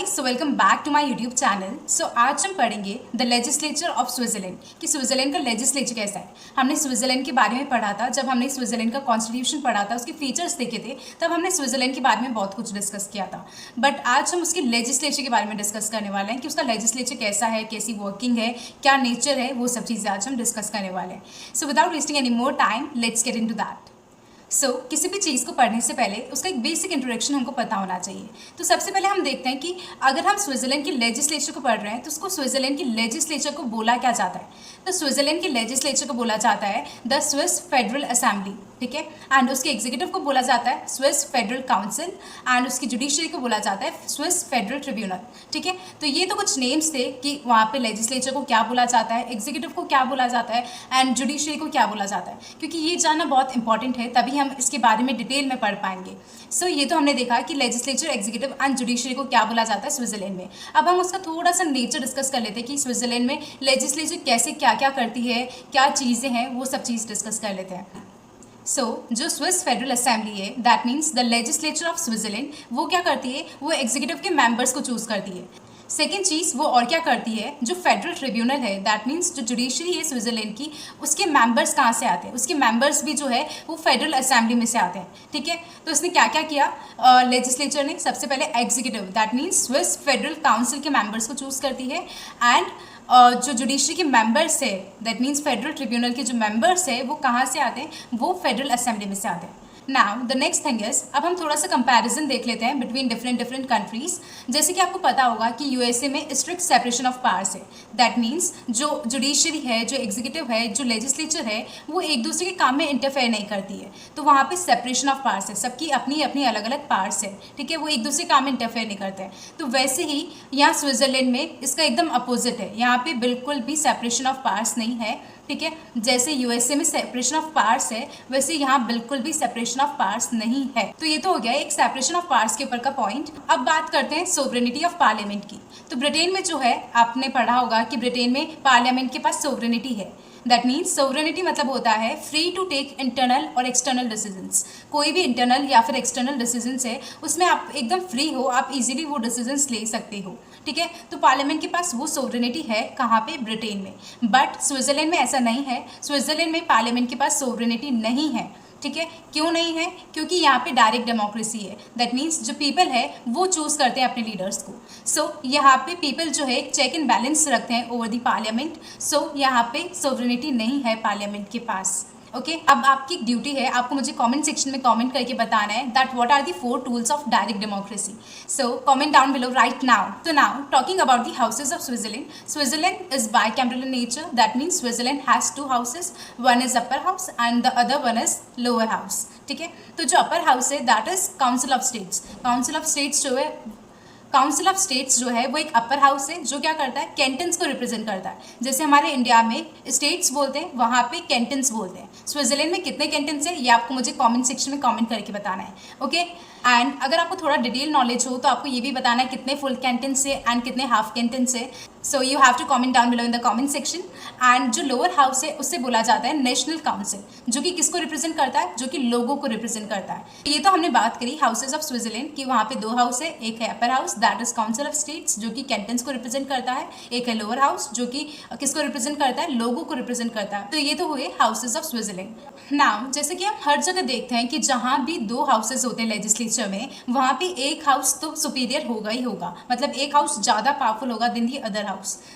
So welcome back to my YouTube channel. So आज हम पढ़ेंगे द लेजिस्लेचर ऑफ स्विट्जरलैंड कि स्विट्जरलैंड का लेजिस्लेचर कैसा है। हमने स्विट्जरलैंड के बारे में पढ़ा था, जब हमने स्विट्जरलैंड का कॉन्स्टिट्यूशन पढ़ा था, उसके फीचर्स देखे थे, तब हमने स्विट्जरलैंड के बारे में बहुत कुछ डिस्कस किया था। बट आज हम उसके लेजिस्लेचर के बारे में डिस्कस करने वाले हैं कि उसका लेजिस्लेचर कैसा है, कैसी वर्किंग है, क्या नेचर है, वो सब चीज़ें आज हम डिस्कस करने वाले हैं। So without wasting any more time let's get into that. किसी भी चीज़ को पढ़ने से पहले उसका एक बेसिक इंट्रोडक्शन हमको पता होना चाहिए। तो सबसे पहले हम देखते हैं कि अगर हम स्विट्जरलैंड की लेजिस्लेचर को पढ़ रहे हैं तो उसको स्विट्जरलैंड की लेजिस्लेचर को बोला क्या जाता है। तो स्विट्जरलैंड की लेजिस्लेचर को बोला जाता है द स्विस फेडरल असेंबली, ठीक है। एंड उसके एग्जीक्यूटिव को बोला जाता है स्विस फेडरल काउंसिल एंड उसकी जुडिशरी को बोला जाता है स्विस फेडरल ट्रिब्यूनल, ठीक है। तो ये तो कुछ नेम्स थे कि वहाँ पे लेजिस्लेचर को क्या बोला जाता है, एग्जीक्यूटिव को क्या बोला जाता है एंड जुडिशरी को क्या बोला जाता है, क्योंकि ये जानना बहुत इंपॉर्टेंट है, तभी हम इसके बारे में डिटेल में पढ़ पाएंगे। ये तो हमने देखा कि लेजिस्लेचर, एग्जीक्यूटिव एंड जुडिशरी को क्या बोला जाता है स्विट्जरलैंड में। अब हम उसका थोड़ा सा नेचर डिस्कस कर लेते हैं कि स्विट्जरलैंड में लेजिस्लेचर कैसे क्या क्या करती है, क्या चीज़ें हैं, वो सब चीज़ डिस्कस कर लेते हैं। जो स्विस फेडरल असेंबली है, that means the legislature of Switzerland, वो क्या करती है, वो एग्जीक्यूटिव के मेंबर्स को चूज करती है। सेकेंड चीज़ वो और क्या करती है, जो फेडरल ट्रिब्यूनल है, दैट मीन्स जो जुडिशरी है स्विट्जरलैंड की, उसके मेंबर्स कहाँ से आते हैं, उसके मेंबर्स भी जो है वो फेडरल असेंबली में से आते हैं, ठीक है। तो इसने क्या क्या किया, लेजिस्लेचर ने सबसे पहले executive, that means Swiss federal council के मेंबर्स को चूज करती है एंड जो जुडिशरी के मेंबर्स है, दैट मीन्स फेडरल ट्रिब्यूनल के जो मेंबर्स है वो कहाँ से आते हैं, वो फेडरल असेंबली में से आते हैं। Now the next thing is, अब हम थोड़ा सा कंपैरिजन देख लेते हैं बिटवीन डिफरेंट कंट्रीज। जैसे कि आपको पता होगा कि यूएसए में स्ट्रिक्ट सेपरेशन ऑफ पावर्स है, दैट मीन्स जो जुडिशरी है, जो एग्जीक्यूटिव है, जो लेजिस्लेचर है, वो एक दूसरे के काम में इंटरफेयर नहीं करती है। तो वहाँ पे सेपरेशन ऑफ पावर्स है, सबकी अपनी अपनी अलग अलग पावर्स है, ठीक है, वो एक दूसरे काम में इंटरफेयर नहीं करते हैं। तो वैसे ही यहाँ स्विट्जरलैंड में इसका एकदम अपोजिट है, यहाँ पे बिल्कुल भी सेपरेशन ऑफ पावर्स नहीं है, ठीक है। जैसे यूएसए में सेपरेशन ऑफ पावर्स है, वैसे यहाँ बिल्कुल भी सेपरेशन ऑफ पावर्स नहीं है। तो ये तो हो गया एक सेपरेशन ऑफ पावर्स के ऊपर का पॉइंट। अब बात करते हैं सोवरेनिटी ऑफ पार्लियामेंट की। तो ब्रिटेन में जो है, आपने पढ़ा होगा कि ब्रिटेन में पार्लियामेंट के पास सोवरेनिटी है। दैट मीन्स सोवरेनिटी मतलब होता है फ्री टू टेक इंटरनल और एक्सटर्नल डिसीजंस। कोई भी इंटरनल या फिर एक्सटर्नल डिसीजंस है, उसमें आप एकदम फ्री हो, आप इजीली वो डिसीजंस ले सकते हो, ठीक है। तो पार्लियामेंट के पास वो सोवरेनिटी है, कहाँ पे, ब्रिटेन में। बट स्विट्जरलैंड में ऐसा नहीं है, स्विट्जरलैंड में पार्लियामेंट के पास सोवरेनिटी नहीं है, ठीक है। क्यों नहीं है, क्योंकि यहाँ पे डायरेक्ट डेमोक्रेसी है, दैट मीन्स जो पीपल है वो चूज करते हैं अपने लीडर्स को। यहाँ पे पीपल जो है चेक एंड बैलेंस रखते हैं ओवर दी पार्लियामेंट। यहाँ पे सोवरेनिटी नहीं है पार्लियामेंट के पास, ओके। अब आपकी ड्यूटी है, आपको मुझे कमेंट सेक्शन में कमेंट करके बताना है that what are the 4 tools of direct democracy. Comment down below right now. Now talking about the houses of Switzerland. Switzerland is bicameral in nature, that means Switzerland has 2 houses, one is upper house and the other one is lower house, ठीक है। तो जो upper house है that is council of states. Council of states जो है, council of states जो है वो एक अपर हाउस है जो क्या करता है, कैंटन्स को रिप्रेजेंट करता है। जैसे हमारे इंडिया में स्टेट्स बोलते हैं, वहाँ पे कैंटन्स बोलते हैं। स्विट्जरलैंड में कितने कैंटन्स है, ये आपको मुझे कमेंट सेक्शन में कमेंट करके बताना है, ओके। एंड अगर आपको थोड़ा डिटेल नॉलेज हो तो आपको ये भी बताना है कितने फुल कैंटन्स है एंड कितने हाफ कैंटन्स है। You have to comment down below in the comment section. And जो लोअर हाउस है उससे बोला जाता है नेशनल काउंसिल, जो कि किसको रिप्रेजेंट करता है, जो कि लोगों को रिप्रेजेंट करता है। ये तो हमने बात करी हाउसेज ऑफ स्विट्जरलैंड की, वहाँ पे 2 हाउस है, एक है upper house that is council of states जो कि कैंटन्स को रिप्रेजेंट करता है, एक है लोअर हाउस जो कि किसको रिप्रेजेंट करता है, लोगों को रिप्रेजेंट करता है। तो ये तो हुए हाउसेज ऑफ स्विट्जरलैंड। नाउ जैसे कि हम हर जगह देखते हैं कि जहाँ भी 2 हाउसेज होते हैं लेजिस्लेचर में, वहाँ पे एक हाउस तो सुपीरियर होगा ही होगा, मतलब एक हाउस ज़्यादा पावरफुल होगा देन दी अदर हाउस।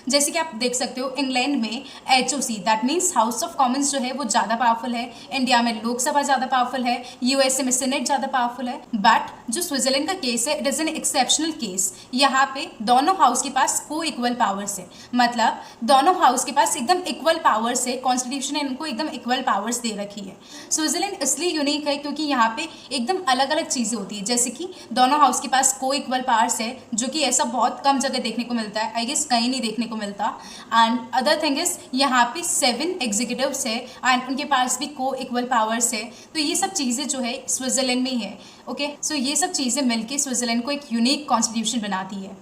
जैसे कि आप देख सकते हो इंग्लैंड में HOC that means house of Commons जो है वो ज़्यादा पावरफुल है, इंडिया में लोकसभा ज़्यादा पावरफुल है, यूएसए में सीनेट ज़्यादा पावरफुल है। बट जो स्विट्जरलैंड का केस है, it is an exceptional case. यहाँ पे दोनों हाउस के पास को इक्वल पावर्स है, मतलब दोनों हाउस के पास एकदम इक्वल पावर्स है, कॉन्स्टिट्यूशन ने इनको एकदम इक्वल पावर्स दे रखी है। स्विट्जरलैंड इसलिए यूनिक है क्योंकि यहाँ पे एकदम अलग अलग चीज़ें होती है, जैसे कि दोनों हाउस के पास को इक्वल पावर्स है, जो कि ऐसा बहुत कम जगह देखने को मिलता है, आई गेस कहीं नहीं देखने को मिलता। एंड अदर थिंग इज यहाँ पे 7 एग्जीक्यूटिव्स है एंड उनके पास भी को इक्वल पावर्स है। तो ये सब चीज़ें जो है स्विट्जरलैंड में ही है, ओके। ये सब चीज़ें मिलकर स्विट्जरलैंड को एक यूनिक कॉन्स्टिट्यूशन बनाती है।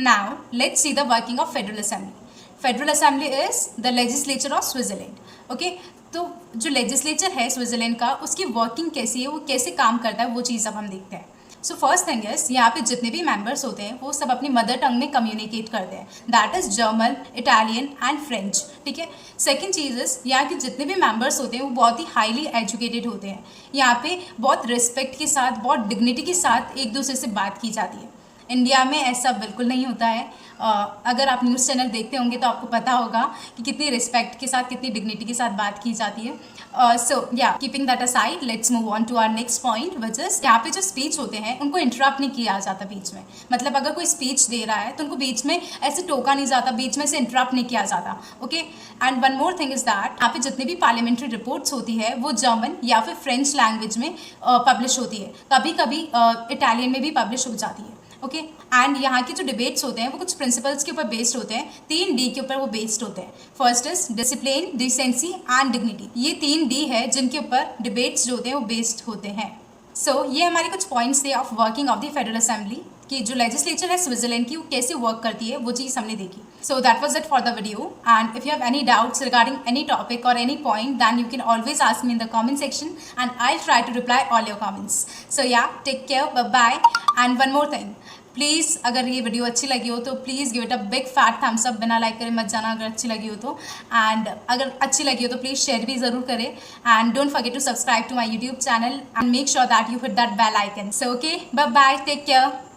Now let's see the working of federal assembly. Federal assembly is the legislature of Switzerland, okay. तो जो लेजिस्लेचर है स्विट्जरलैंड का, उसकी वर्किंग कैसी है, वो कैसे काम करता है, वो चीज़ अब हम देखते हैं। सो फर्स्ट थिंग इज यहाँ पे जितने भी मेंबर्स होते हैं वो सब अपनी मदर टंग में कम्युनिकेट करते हैं, that is German, Italian and French, ठीक है। सेकंड चीज़ इज यहाँ के जितने भी मेंबर्स होते हैं वो बहुत ही हाईली एजुकेटेड होते हैं। यहाँ पे बहुत रिस्पेक्ट के साथ, बहुत डिग्निटी के साथ एक दूसरे से बात की जाती है। इंडिया में ऐसा बिल्कुल नहीं होता है। अगर आप न्यूज़ चैनल देखते होंगे तो आपको पता होगा कि कितनी रिस्पेक्ट के साथ, कितनी डिग्निटी के साथ बात की जाती है। सो या keeping that aside, let's move on to our next point, which is यहाँ पे जो स्पीच होते हैं उनको इंटरप्ट नहीं किया जाता बीच में। मतलब अगर कोई स्पीच दे रहा है तो उनको बीच में ऐसे टोका नहीं जाता, बीच में से इंटरप्ट नहीं किया जाता, okay. And one more thing is that यहाँ पे जितनी भी पार्लियामेंट्री रिपोर्ट्स होती है वो जर्मन या फिर फ्रेंच लैंग्वेज में पब्लिश होती है, कभी कभी इटालियन में भी पब्लिश हो जाती है, ओके। एंड यहाँ के जो डिबेट्स होते हैं वो कुछ प्रिंसिपल्स के ऊपर बेस्ड होते हैं, 3D के ऊपर वो बेस्ड होते हैं। First is discipline, decency and dignity. ये 3D है जिनके ऊपर डिबेट्स जो होते हैं वो बेस्ड होते हैं। सो ये हमारे कुछ पॉइंट्स थे of working of the federal assembly, कि जो लेजिस्लेचर है स्विट्जरलैंड की वो कैसे वर्क करती है, वो चीज़ हमने देखी। So that was it for the video, and if you have any doubts regarding any topic और any point, then you can always ask me in the comment section and I try to reply all your comments. So ya, take care, bye bye. And one more thing, please अगर ये वीडियो अच्छी लगी हो तो please give it a big fat thumbs up, बिना like करे मत जाना अगर अच्छी लगी हो तो। एंड अगर अच्छी लगी हो तो प्लीज़ शेयर भी ज़रूर करें, and don't forget to subscribe to my YouTube channel and make sure that you hit that bell icon. So okay, bye bye, take care.